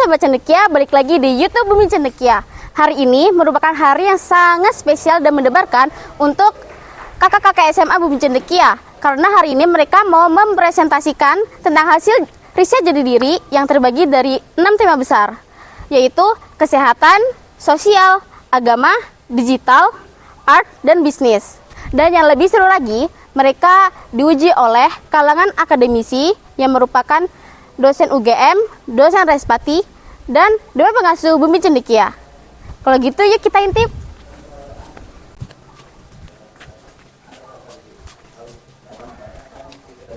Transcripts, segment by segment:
Sobat Cendekia, balik lagi di YouTube Bumi Cendekia. Hari ini merupakan hari yang sangat spesial dan mendebarkan untuk kakak-kakak SMA Bumi Cendekia. Karena hari ini mereka mau mempresentasikan tentang hasil riset jati diri yang terbagi dari 6 tema besar, yaitu kesehatan, sosial, agama, digital, art, dan bisnis. Dan yang lebih seru lagi, mereka diuji oleh kalangan akademisi yang merupakan dosen UGM, dosen Respati, dan Dewan Pengasuh Bumi Cendekia. Kalau gitu yuk kita intip.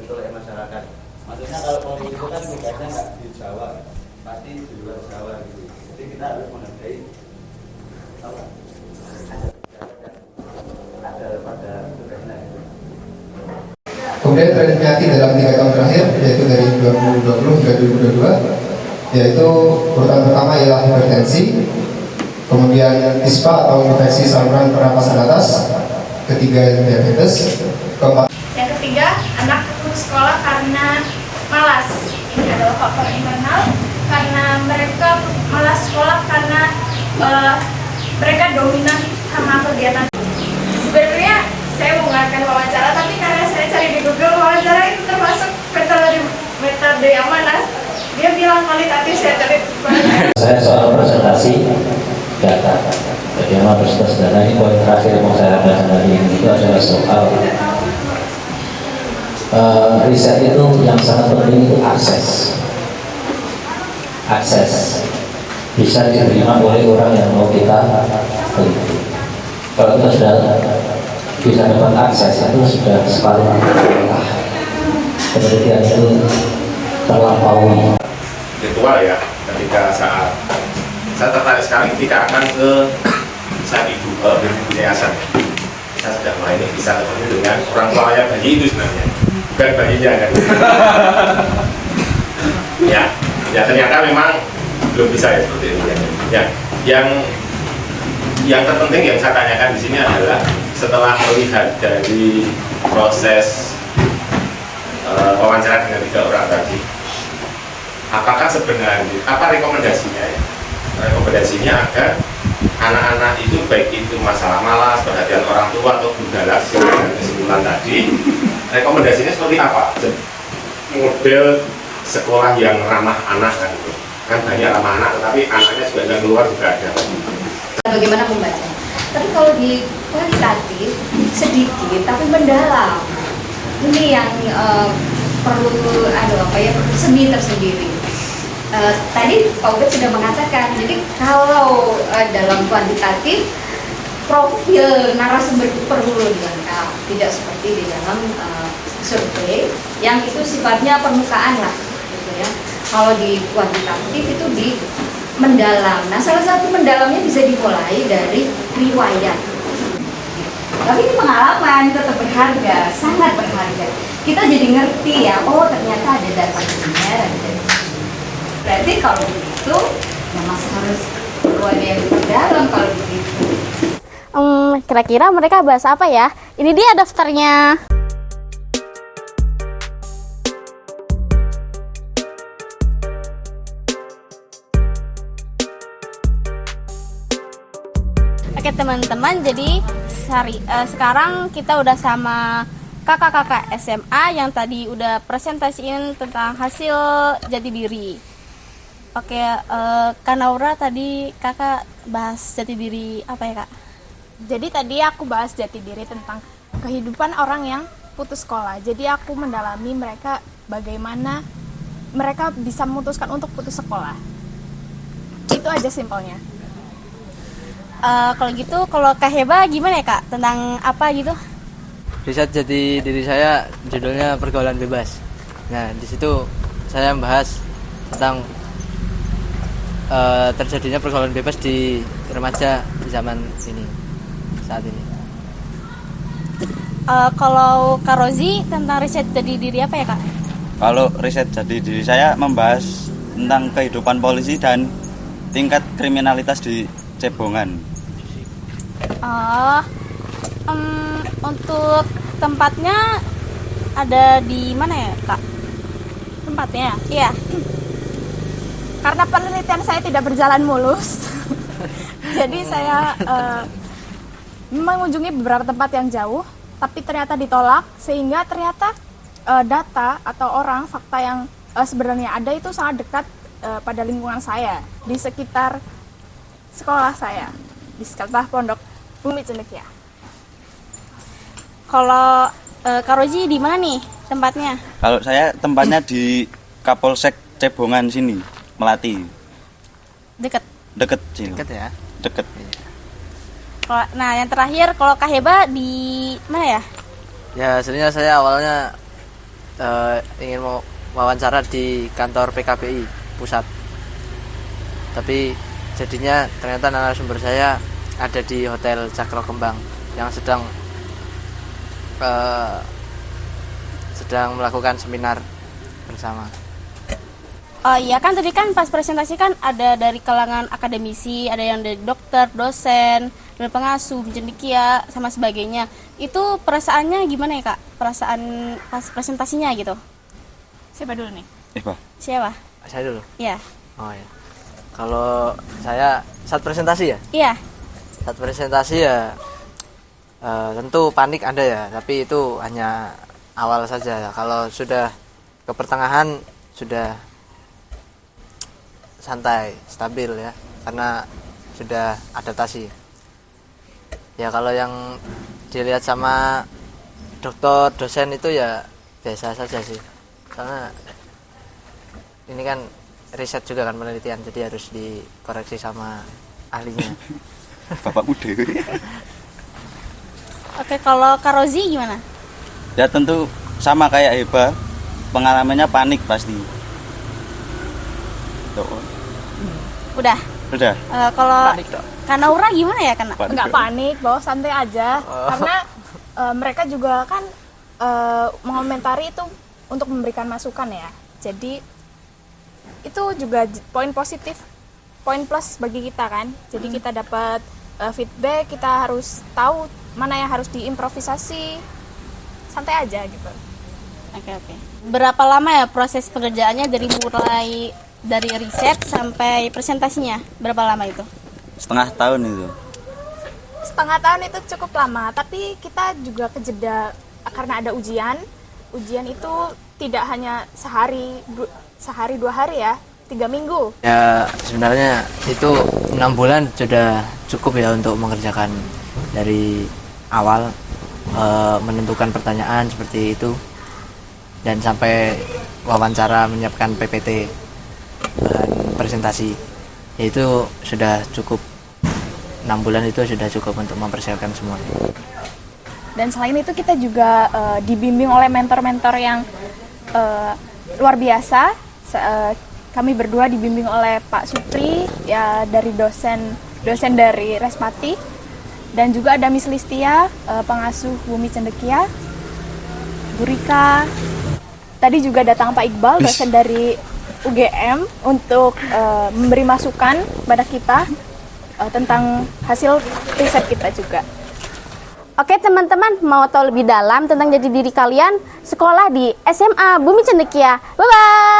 Masyarakat. Maksudnya kalau politik itu kan tugasnya nggak di Jawa, pasti di luar Jawa gitu. Jadi kita harus menghargai apa? Ada pada tugasnya. Kemudian tren penyakit dalam 3 tahun terakhir, yaitu dari 2020 hingga 2022, yaitu urutan pertama ialah hipertensi, kemudian ISPA atau infeksi saluran pernapasan atas, ketiga diabetes, keempat. Yang ketiga, anak putus sekolah karena malas. Ini adalah faktor internal karena mereka malas sekolah karena mereka dominan sama kegiatan. Sebenarnya saya mau mengadakan wawancara, tapi karena saya cari di Google, wawancara itu termasuk metode yang mana? Dia bilang kualitatif, saya cari kualitatif. Saya soal presentasi data. Bagaimana presentasi data ini poin terakhir yang mau saya bahas hari ini itu adalah soal riset itu yang sangat penting itu akses bisa diterima oleh orang yang mau kita teliti. Kalau kita sudah bisa dapat akses itu sudah separuh penelitian itu terlampaui. Ritual ya, ketika saat saya tertarik sekali ketika akan ke saat ibu yayasan. Saya sudah mulai bisa ketemu dengan orang tuanya bayi itu sebenarnya, bukan bayinya kan. ya ternyata memang belum bisa ya seperti itu ya. Yang terpenting yang saya tanyakan di sini adalah setelah melihat dari proses wawancara dengan 3 orang tadi, apakah sebenarnya apa rekomendasinya ya? Rekomendasinya agar anak-anak itu baik itu masalah malas, perhatian orang tua atau gundala kesimpulan tadi, rekomendasinya seperti apa? Model sekolah yang ramah anak kan itu kan banyak ramah anak, tetapi anaknya juga yang keluar juga ada. Bagaimana membaca? Tapi kalau di kualitatif sedikit tapi mendalam. Ini yang perlu seni tersendiri. Tadi Pak Ubed sudah mengatakan, jadi kalau dalam kuantitatif profil narasumber itu perlu dilengkap, tidak seperti di dalam survei yang itu sifatnya permukaan lah, gitu ya. Kalau di kuantitatif itu di mendalam. Nah, salah satu mendalamnya bisa dimulai dari riwayat. Tapi ini pengalaman tetap berharga, sangat berharga. Kita jadi ngerti ya, oh ternyata ada data benar, ada data. Berarti kalau begitu, memang harus perlu ada yang dalam kalau begitu. Kira-kira mereka bahas apa ya? Ini dia daftarnya. Oke teman-teman, jadi sekarang kita udah sama kakak-kakak SMA yang tadi udah presentasiin tentang hasil jati diri. Oke, Kak Naura, tadi kakak bahas jati diri apa ya kak? Jadi tadi aku bahas jati diri tentang kehidupan orang yang putus sekolah. Jadi aku mendalami mereka bagaimana mereka bisa memutuskan untuk putus sekolah. Itu aja simpelnya. Kalau gitu, kalau Kak Heba gimana ya kak? Tentang apa gitu? Riset jati diri saya judulnya pergaulan bebas. Nah, di situ saya membahas tentang terjadinya pergaulan bebas di remaja di zaman ini, saat ini. Kalau Kak Rozi tentang riset jati diri apa ya kak? Kalau riset jati diri saya membahas tentang kehidupan polisi dan tingkat kriminalitas di Cebongan. Untuk tempatnya ada di mana ya kak? Tempatnya? Iya. karena penelitian saya tidak berjalan mulus. Jadi saya mengunjungi beberapa tempat yang jauh, tapi ternyata ditolak, sehingga ternyata data atau fakta yang sebenarnya ada itu sangat dekat pada lingkungan saya, di sekitar sekolah saya, di sekitar Pondok Bumi Cendekia. Kalau Kak Rozi di mana nih tempatnya? Kalau saya tempatnya di Kapolsek Cebongan sini, Melati. Deket. Deket sini. Deket ya. Deket. Nah, yang terakhir kalau Kak Heba di mana ya? Ya, sebenarnya saya awalnya ingin mau wawancara di kantor PKPI pusat. Tapi jadinya ternyata narasumber saya ada di Hotel Cakro Kembang yang sedang melakukan seminar bersama. Oh iya kan tadi kan pas presentasi kan ada dari kalangan akademisi, ada yang dari dokter, dosen, dan pengasuh, cendekia sama sebagainya. Itu perasaannya gimana ya Kak? Perasaan pas presentasinya gitu. Siapa dulu nih? Pak. Siapa? Saya dulu. Iya. Oh ya. Kalau saya saat presentasi ya? Iya. Saat presentasi ya tentu panik ada ya, tapi itu hanya awal saja. Kalau sudah ke pertengahan sudah santai, stabil ya, karena sudah adaptasi. Ya kalau yang dilihat sama dokter, dosen itu ya biasa saja sih, karena ini kan riset juga kan, penelitian, jadi harus dikoreksi sama ahlinya. Bapakmu dewe. Oke, kalau Kak Rozi gimana? Ya tentu sama kayak Heba, pengalamannya panik pasti. Udah. Kalau Kak Naura gimana ya Kak? Enggak panik, bawa santai aja. Karena mereka juga kan mengomentari itu untuk memberikan masukan ya. Jadi itu juga poin positif, poin plus bagi kita kan. Jadi kita dapat feedback, kita harus tahu mana yang harus diimprovisasi. Santai aja gitu. Oke. Berapa lama ya proses pekerjaannya dari riset sampai presentasinya? Berapa lama itu? Setengah tahun itu. Setengah tahun itu cukup lama, tapi kita juga kejeda karena ada ujian. Ujian itu tidak hanya sehari 2 hari ya, 3 minggu. Ya sebenarnya itu 6 bulan sudah cukup ya untuk mengerjakan dari awal, menentukan pertanyaan seperti itu, dan sampai wawancara, menyiapkan PPT, bahan presentasi. Itu sudah cukup, 6 bulan itu sudah cukup untuk mempersiapkan semuanya. Dan selain itu kita juga dibimbing oleh mentor-mentor yang luar biasa. Kami berdua dibimbing oleh Pak Supri ya, dari dosen dari Respati, dan juga ada Miss Listia, pengasuh Bumi Cendekia, Bu Rika. Tadi juga datang Pak Iqbal, dosen dari UGM, untuk memberi masukan kepada kita tentang hasil riset kita juga. Oke teman-teman, mau tahu lebih dalam tentang jati diri kalian? Sekolah di SMA Bumi Cendekia. Bye-bye!